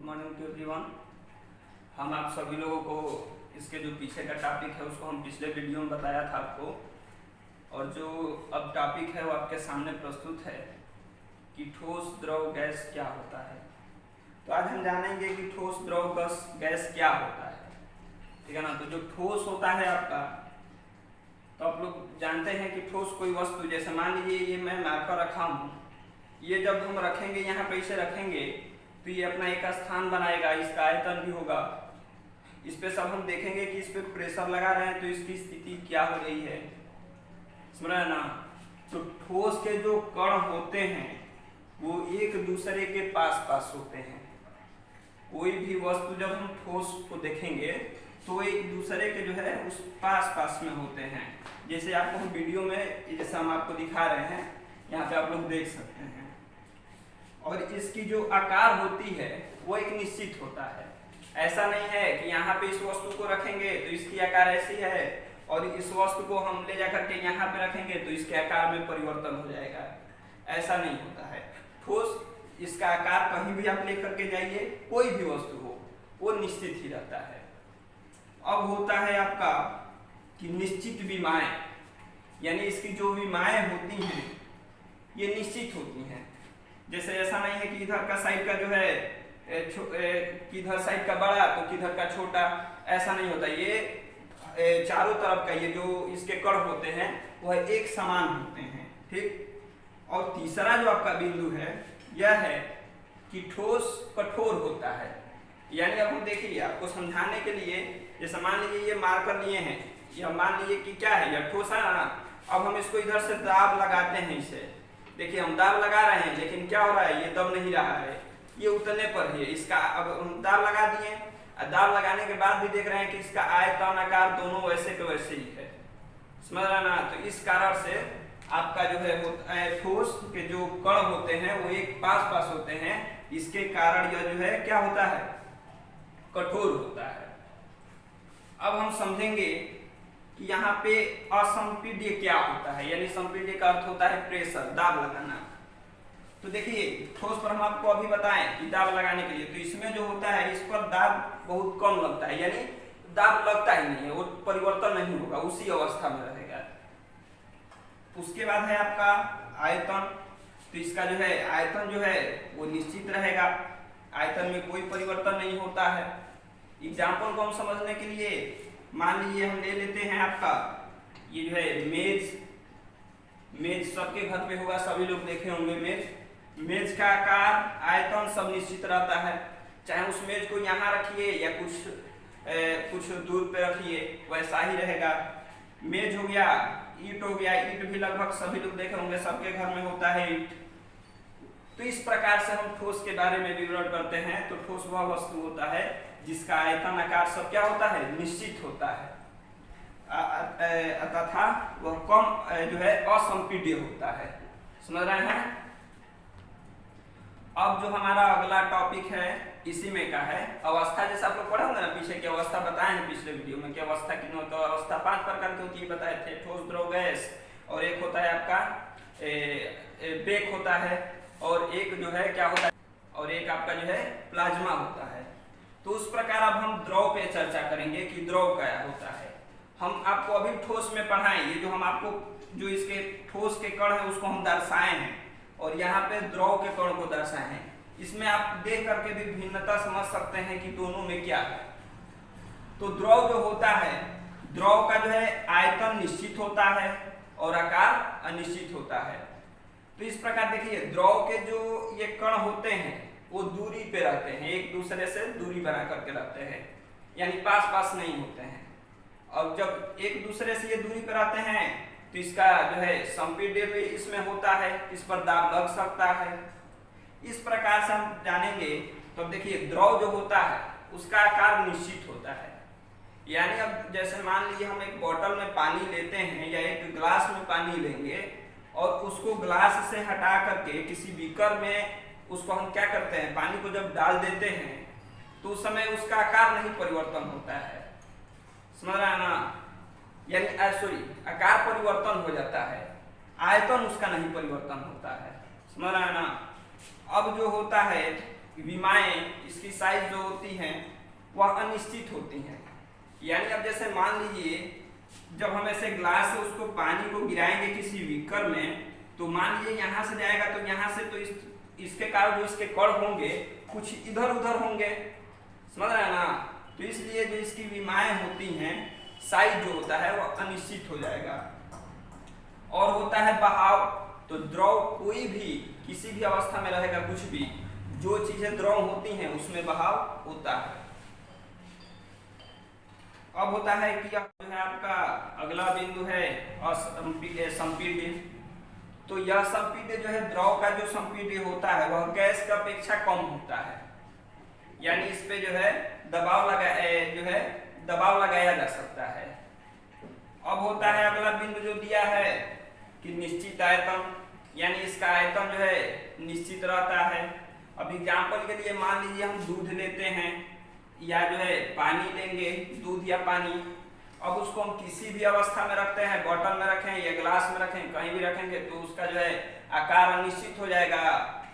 Morning to everyone. हम आप सभी लोगों को इसके जो पीछे का टॉपिक है उसको हम पिछले वीडियो में बताया था आपको, और जो अब टॉपिक है वो आपके सामने प्रस्तुत है कि ठोस द्रव गैस क्या होता है। तो आज हम जानेंगे कि ठोस द्रव गैस क्या होता है, ठीक है ना। तो जो ठोस होता है आपका, तो आप लोग जानते हैं कि ठोस कोई वस्तु, जैसे मान लीजिए ये मैं मार्कर रखा हूँ, ये जब हम रखेंगे यहाँ पे इसे रखेंगे तो ये अपना एक स्थान बनाएगा, इसका आयतन भी होगा। इस पे सब हम देखेंगे कि इस पे प्रेशर लगा रहे हैं तो इसकी स्थिति क्या हो रही है, समझ रहे हैं ना। तो ठोस के जो कण होते हैं वो एक दूसरे के पास पास होते हैं। कोई भी वस्तु जब हम ठोस को देखेंगे तो एक दूसरे के जो है उस पास पास में होते हैं। जैसे आपको हम वीडियो में जैसे हम आपको दिखा रहे हैं, यहाँ पे आप लोग देख सकते हैं। और इसकी जो आकार होती है वो एक निश्चित होता है। ऐसा नहीं है कि यहाँ पे इस वस्तु को रखेंगे तो इसकी आकार ऐसी है और इस वस्तु को हम ले जाकर के यहाँ पे रखेंगे तो इसके आकार में परिवर्तन हो जाएगा। ऐसा नहीं होता है। ठोस इसका आकार कहीं भी आप लेकर के जाइए, कोई भी वस्तु हो, वो निश्चित ही रहता है। अब होता है आपका कि निश्चित विमाएं, यानी इसकी जो विमाएं होती हैं ये निश्चित होती हैं। जैसे ऐसा नहीं है कि इधर का साइड का जो है किधर साइड का बड़ा तो किधर का छोटा, ऐसा नहीं होता। ये चारों तरफ का ये जो इसके कण होते हैं वह एक समान होते हैं, ठीक। और तीसरा जो आपका बिंदु है यह है कि ठोस कठोर होता है। यानी अब हम देखिए आपको समझाने के लिए, जैसे मान लीजिए ये मार्कर लिए हैं, यह मान लीजिए कि क्या है, यह ठोस है ना। अब हम इसको इधर से दाब लगाते हैं, इसे देखिए हम दाब लगा रहे हैं, लेकिन क्या हो रहा है, ये दब नहीं रहा है, ये उतने पर है इसका। अब हम दाब लगा दिए, दाब लगाने के बाद भी देख रहे हैं कि इसका आयतन आकार दोनों वैसे के वैसे ही है, समझ रहे ना। तो इस कारण से आपका जो है ठोस के जो कण होते हैं वो एक पास पास होते हैं। इसके कारण यह जो है क्या होता है, कठोर होता है। अब हम समझेंगे कि यहाँ पे असंपीड्य क्या होता है, यानी संपीड्य का अर्थ होता है प्रेशर, दाब लगाना। तो देखिए ठोस पर हम आपको अभी बताएं कि दाब लगाने के लिए, तो इसमें जो होता है इस पर दाब बहुत कम लगता है, यानी दाब लगता ही नहीं है, वो परिवर्तन नहीं होगा, उसी अवस्था में रहेगा। उसके बाद है आपका आयतन। तो इसका जो है आयतन जो है वो निश्चित रहेगा, आयतन में कोई परिवर्तन नहीं होता है। एग्जाम्पल को हम समझने के लिए मान लीजिए हम ले लेते हैं आपका ये जो है मेज सबके घर पे होगा, सभी लोग देखे होंगे मेज का आकार आयतन सब निश्चित रहता है। चाहे उस मेज को यहाँ रखिए या कुछ दूर पे रखिए, वैसा ही रहेगा। मेज हो गया, ईंट हो गया, ईंट भी लगभग सभी लोग देखे होंगे, सबके घर में होता है ईंट। तो इस प्रकार से हम ठोस के बारे में विवरण करते हैं। तो ठोस वह वस्तु होता है जिसका आयतन आकार सब क्या होता है, निश्चित होता है, तथा वह कम जो है असंपीड्य होता है, समझ रहे हैं। अब जो हमारा अगला टॉपिक है इसी में का है अवस्था। जैसे आप लोग पढ़े होंगे ना, पीछे की अवस्था बताए हैं पिछले वीडियो में कि अवस्था कितनी होती है। अवस्था 5 प्रकार की होती है बताए थे, ठोस द्रव गैस, और एक होता है आपका बेक होता है, और एक जो है क्या होता है, और एक आपका जो है प्लाज्मा होता है। तो उस प्रकार अब हम द्रव पे चर्चा करेंगे कि द्रव क्या होता है। हम आपको अभी ठोस में पढ़ाएं, ये जो हम आपको जो इसके ठोस के कण है उसको हम दर्शाए हैं, और यहाँ पे द्रव के कण को दर्शाए हैं। इसमें आप देख करके भी भिन्नता समझ सकते हैं कि दोनों में क्या है। तो द्रव जो होता है, द्रव का जो है आयतन निश्चित होता है और आकार अनिश्चित होता है। तो इस प्रकार देखिए द्रव के जो ये कण होते हैं वो दूरी पे रहते हैं, एक दूसरे से दूरी बना करके रखते हैं, यानी पास पास नहीं होते हैं। और जब एक दूसरे से ये दूरी पे रहते हैं तो इसका जो है संपीड्य भी इसमें होता है, इस पर दाब लग सकता है। इस प्रकार से हम जानेंगे। तो अब देखिए द्रव जो होता है उसका आकार निश्चित होता है, यानी अब जैसे मान लीजिए हम एक बोतल में पानी लेते हैं या एक गिलास में पानी लेंगे और उसको ग्लास से हटा करके किसी बीकर में उसको हम क्या करते हैं, पानी को जब डाल देते हैं तो उस समय उसका आकार नहीं परिवर्तन होता है, समझ रहे हैं ना। यानी आकार परिवर्तन हो जाता है, आयतन उसका नहीं परिवर्तन होता है, समझ रहे हैं ना। अब जो होता है विमाएं, इसकी साइज जो होती हैं वह अनिश्चित होती हैं। यानी अब जैसे मान लीजिए जब हम ऐसे ग्लास से उसको पानी को गिराएंगे किसी बीकर में, तो मान लीजिए यहाँ से जाएगा तो यहाँ से तो इसके कारण जो इसके कण होंगे कुछ इधर उधर होंगे, समझ रहे हैं ना। तो इसलिए जो इसकी विमाएं होती हैं, साइज जो होता है वह अनिश्चित हो जाएगा। और होता है बहाव, तो द्रव कोई भी किसी भी अवस्था में रहेगा, कुछ भी जो चीजें द्रव होती हैं उसमें बहाव होता है। अब होता है कि जो है आपका अगला बिंदु है संपीड्य। तो यह संपीड्य जो है द्रव का जो संपीड्य होता है वह गैस की अपेक्षा कम होता है, यानी इस पे जो है दबाव लगाया जा सकता है। अब होता है अगला बिंदु जो दिया है कि निश्चित आयतन, यानी इसका आयतन जो है निश्चित रहता है। अब एग्जाम्पल के लिए मान लीजिए हम दूध लेते हैं या जो है पानी लेंगे, दूध या पानी। अब उसको हम किसी भी अवस्था में रखते हैं, बॉटल में रखें या ग्लास में रखें, कहीं भी रखेंगे तो उसका जो है आकार अनिश्चित हो जाएगा।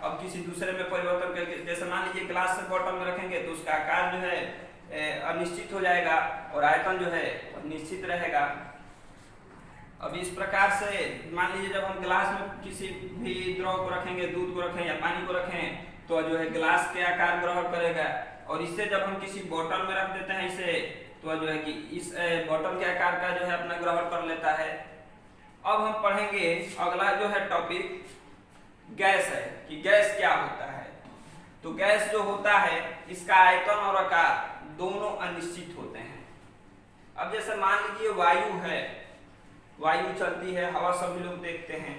अब किसी दूसरे में परिवर्तन करके, जैसे मान लीजिए ग्लास से बॉटल में रखेंगे तो उसका आकार जो है अनिश्चित हो जाएगा और आयतन जो है निश्चित रहेगा। अब इस प्रकार से मान लीजिए जब हम ग्लास में किसी भी द्रव को रखेंगे, दूध को रखें या पानी को रखें, तो जो है ग्लास के आकार ग्रहण करेगा। और इससे जब हम किसी बोतल में रख देते हैं इसे, तो जो है कि इस बोतल के आकार का जो है अपना ग्रहण कर लेता है। अब हम पढ़ेंगे अगला जो है टॉपिक गैस है, कि गैस क्या होता है। तो गैस जो होता है इसका आयतन और आकार दोनों अनिश्चित होते हैं। अब जैसे मान लीजिए वायु है, वायु चलती है, हवा सभी लोग देखते हैं,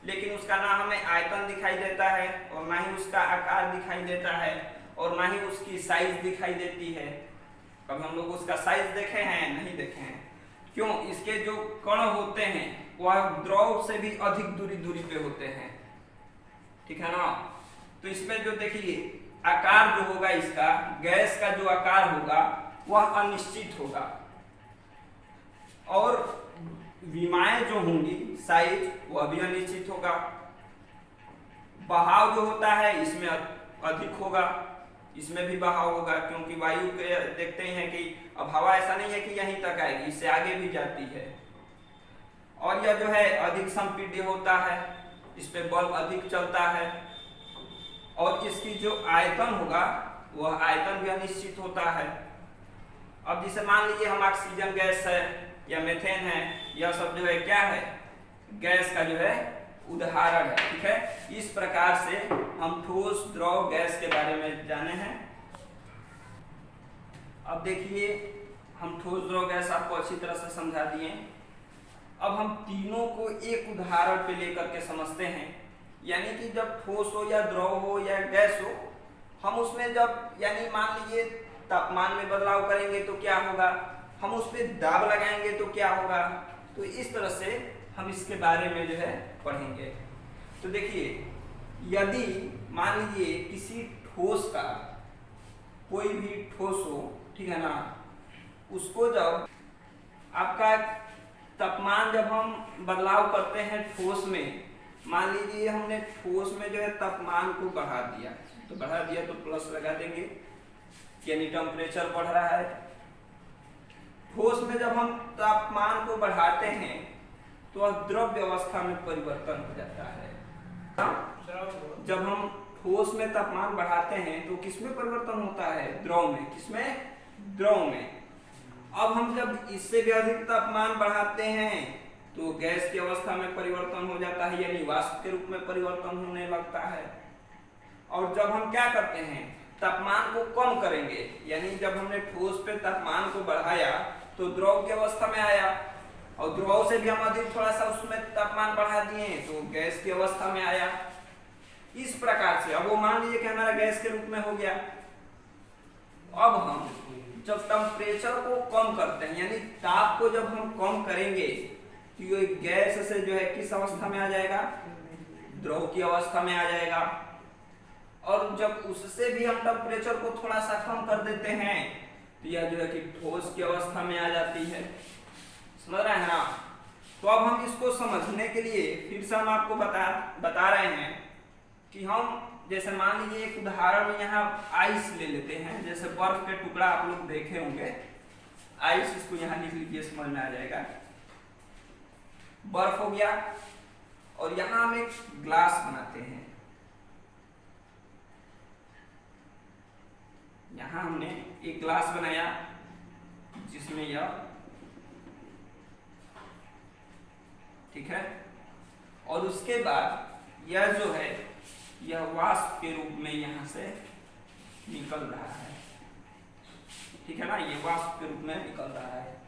लेकिन उसका ना हमें आयतन दिखाई देता है और ना ही उसका आकार दिखाई देता है और ना ही उसकी साइज दिखाई देती है। कभी हम लोग उसका साइज देखे हैं? नहीं देखे हैं। क्यों? इसके जो कण होते हैं वह द्रव से भी अधिक दूरी पे होते हैं, ठीक है ना। तो इसमें जो देखिए आकार जो होगा इसका, गैस का जो आकार होगा वह अनिश्चित होगा और विमाएं जो होंगी साइज वह भी अनिश्चित होगा। बहाव जो होता है इसमें अधिक होगा, इसमें भी बहाव होगा, क्योंकि वायु के देखते हैं कि अब हवा ऐसा नहीं है कि यहीं तक आएगी, इससे आगे भी जाती है। और यह जो है अधिक संपीड्य होता है, इस पे बल्ब अधिक चलता है और इसकी जो आयतन होगा वह आयतन भी अनिश्चित होता है। अब जैसे मान लीजिए हम ऑक्सीजन गैस है या मीथेन है, यह सब जो है क्या है, गैस का जो है उदाहरण है, ठीक है। इस प्रकार से हम ठोस द्रव गैस के बारे में जाने हैं। अब देखिए हम ठोस द्रव गैस आपको अच्छी तरह से समझा दिए। अब हम तीनों को एक उदाहरण पे लेकर के समझते हैं, यानी कि जब ठोस हो या द्रव हो या गैस हो, हम उसमें जब यानी मान लीजिए तापमान में बदलाव करेंगे तो क्या होगा, हम उस पर दाब लगाएंगे तो क्या होगा। तो इस तरह से हम इसके बारे में जो है पढ़ेंगे। तो देखिए यदि मान लीजिए किसी ठोस का, कोई भी ठोस हो, ठीक है ना, उसको जब आपका तापमान जब हम बदलाव करते हैं ठोस में, मान लीजिए हमने ठोस में जो है तापमान को बढ़ा दिया, तो बढ़ा दिया तो प्लस लगा देंगे, यानी टेम्परेचर बढ़ रहा है। ठोस में जब हम तापमान को बढ़ाते हैं तो द्रव्य अवस्था में परिवर्तन हो जाता है। जब हम ठोस में तापमान बढ़ाते हैं तो किसमें परिवर्तन होता है, द्रव में। किसमें? द्रव में। अब हम जब इससे भी अधिक तापमान बढ़ाते हैं तो गैस की अवस्था में परिवर्तन हो जाता है, यानी वाष्प के रूप में परिवर्तन होने लगता है। और जब हम क्या करते हैं, तापमान को कम करेंगे, यानी जब हमने ठोस पे तापमान को बढ़ाया तो द्रव की अवस्था में आया, और द्रव से भी हम अधिक थोड़ा सा उसमें तापमान बढ़ा दिए तो गैस की अवस्था में आया। इस प्रकार से अब वो मान लीजिए कि हमारा गैस के रूप में हो गया। अब हम जब टेम्परेचर को कम करते हैं, यानी ताप को जब हम कम करेंगे तो ये गैस से जो है किस अवस्था में आ जाएगा, द्रव की अवस्था में आ जाएगा। और जब उससे भी हम टेम्परेचर को थोड़ा सा कम कर देते हैं तो यह जो है कि ठोस की अवस्था में आ जाती है, समझ रहे हैं ना। तो अब हम इसको समझने के लिए फिर से हम आपको बता रहे हैं कि हम जैसे मान लीजिए एक उदाहरण में यहाँ आइस ले लेते हैं, जैसे बर्फ के टुकड़ा आप लोग देखे होंगे, आइस, इसको यहाँ लिख लीजिए, समझ में आ जाएगा। बर्फ हो गया, और यहाँ हम एक ग्लास बनाते हैं। यहाँ हमने एक ग्लास बनाया जिसमें यह, ठीक है, और उसके बाद यह जो है यह वाष्प के रूप में यहाँ से निकल रहा है, ठीक है ना, ये वाष्प के रूप में निकल रहा है।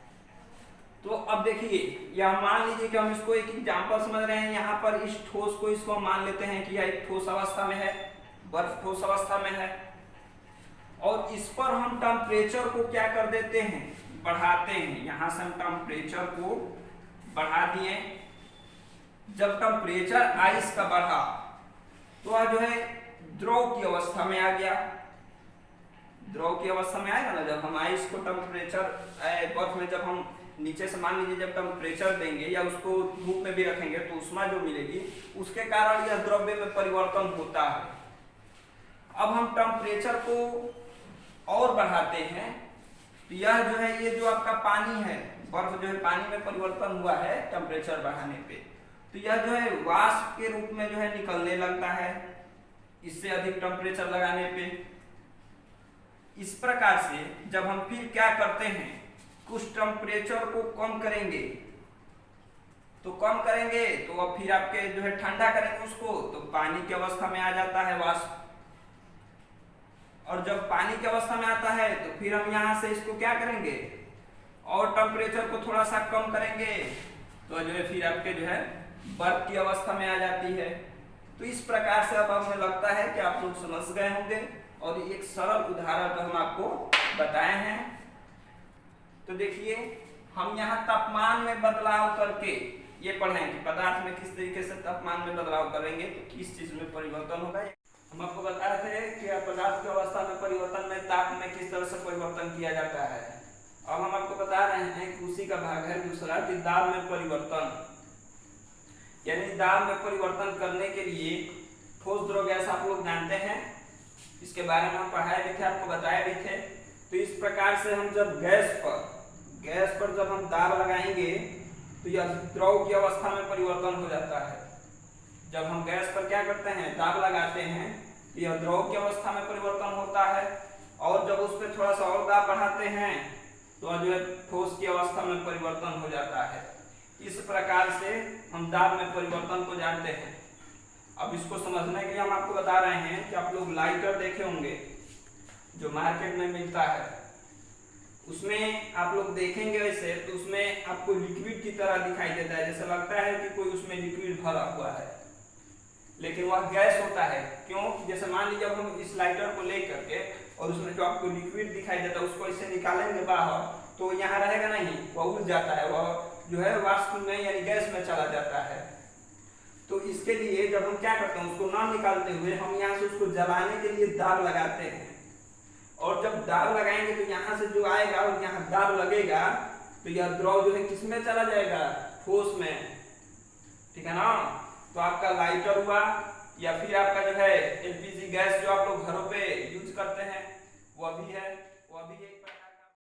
तो अब देखिए, यह मान लीजिए कि हम इसको एक एग्जांपल समझ रहे हैं, यहाँ पर इस ठोस को, इसको मान लेते हैं कि यह एक ठोस अवस्था में है, बर्फ ठोस अवस्था में है, और इस पर हम टेम्परेचर को क्या कर देते हैं, बढ़ाते हैं। यहां से हम टेम्परेचर को बढ़ा दिए। जब टेम्परेचर आइस का बढ़ा तो वह जो है द्रव की अवस्था में आ गया। द्रव की अवस्था में आएगा ना, जब हम आइस को टेम्परेचर, बर्फ में जब हम नीचे से मान लीजिए जब टेम्परेचर देंगे या उसको धूप में भी रखेंगे तो ऊष्मा जो मिलेगी उसके कारण यह द्रव्य में परिवर्तन होता है। अब हम टेम्परेचर को और बढ़ाते हैं तो यह जो है, ये जो आपका पानी है, बर्फ जो है पानी में परिवर्तन हुआ है टेम्परेचर बढ़ाने पे, तो यह जो है वाष्प के रूप में जो है निकलने लगता है इससे अधिक टेम्परेचर लगाने पे। इस प्रकार से जब हम फिर क्या करते हैं, कुछ टेम्परेचर को कम करेंगे, तो कम करेंगे तो अब फिर आपके जो है ठंडा करेंगे उसको, तो पानी की अवस्था में आ जाता है वाष्प। और जब पानी की अवस्था में आता है तो फिर हम यहाँ से इसको क्या करेंगे, और टेम्परेचर को थोड़ा सा कम करेंगे तो जो है फिर आपके जो है बर्फ की अवस्था में आ जाती है। तो इस प्रकार से अब हमें लगता है कि आप लोग समझ गए होंगे, और एक सरल उदाहरण तो हम आपको बताए हैं। तो देखिए, हम यहाँ तापमान में बदलाव करके ये पढ़ें कि पदार्थ में किस तरीके से तापमान में बदलाव करेंगे तो किस चीज में परिवर्तन होगा। हम आपको बताए थे कि पदार्थ की अवस्था में परिवर्तन में ताप में किस तरह से परिवर्तन किया जाता है। अब हम आपको बता रहे हैं कि उसी का भाग है दूसरा, कि दाब में परिवर्तन, यानी दाब में परिवर्तन करने के लिए ठोस द्रव गैस आप लोग जानते हैं, इसके बारे में हम पढ़ाए भी थे, आपको बताए भी थे। तो इस प्रकार से हम जब गैस पर जब हम दाब लगाएंगे तो यह द्रव की अवस्था में परिवर्तन हो जाता है। जब हम गैस पर क्या करते हैं, दाब लगाते हैं, यह द्रव की अवस्था में परिवर्तन होता है, और जब उस पर थोड़ा सा और दाब बढ़ाते हैं तो जो है ठोस की अवस्था में परिवर्तन हो जाता है। इस प्रकार से हम दाब में परिवर्तन को जानते हैं। अब इसको समझने के लिए हम आपको बता रहे हैं कि आप लोग लाइटर देखे होंगे जो मार्केट में मिलता है, उसमें आप लोग देखेंगे वैसे तो उसमें आपको लिक्विड की तरह दिखाई देता है, जैसे लगता है कि कोई उसमें लिक्विड भरा हुआ है, लेकिन वह गैस होता है। क्यों? जैसे मान लीजिए जब हम इस लाइटर को ले करके और उसमें जो आपको लिक्विड दिखाई देता है उसको इसे निकालेंगे बाहर, तो यहाँ रहेगा नहीं, वह उड़ जाता है, वह जो है वाष्प में यानी गैस में चला जाता है। तो इसके लिए जब हम क्या करते हैं, उसको ना निकालते हुए हम यहाँ से उसको जलाने के लिए दाब लगाते हैं, और जब दाब लगाएंगे तो यहाँ से जो आएगा और यहाँ दाब लगेगा तो यह द्रव जो है किसमें चला जाएगा, ठोस में, ठीक है ना। तो आपका लाइटर हुआ, या फिर आपका जो है एलपीजी गैस जो आप लोग घरों पे यूज करते हैं वह भी है, वह भी एक